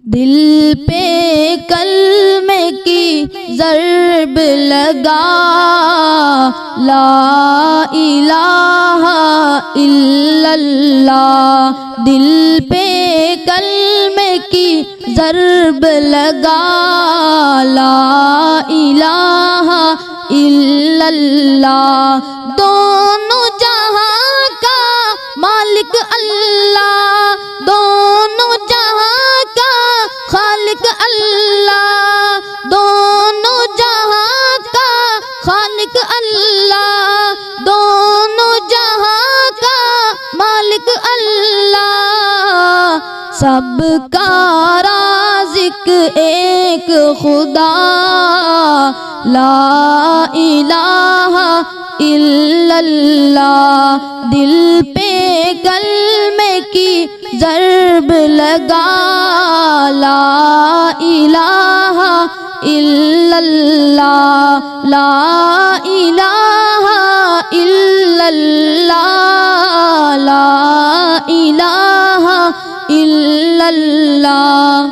دل پہ کلمے کی ضرب لگا، لا الہ الا اللہ۔ دل پہ کلمے کی ضرب لگا، لا الہ الا اللہ۔ دونوں جہاں کا مالک اللہ، دونوں جہاں کا خالق اللہ، دونوں جہاں کا خالق اللہ، دونوں جہاں کا مالک اللہ۔ سب کا رازق ایک خدا، لا الہ الا اللہ۔ دل پہ کلمے کی ضرب لگا، لا الہ الا اللہ، لا الہ الا اللہ، لا الہ الا اللہ۔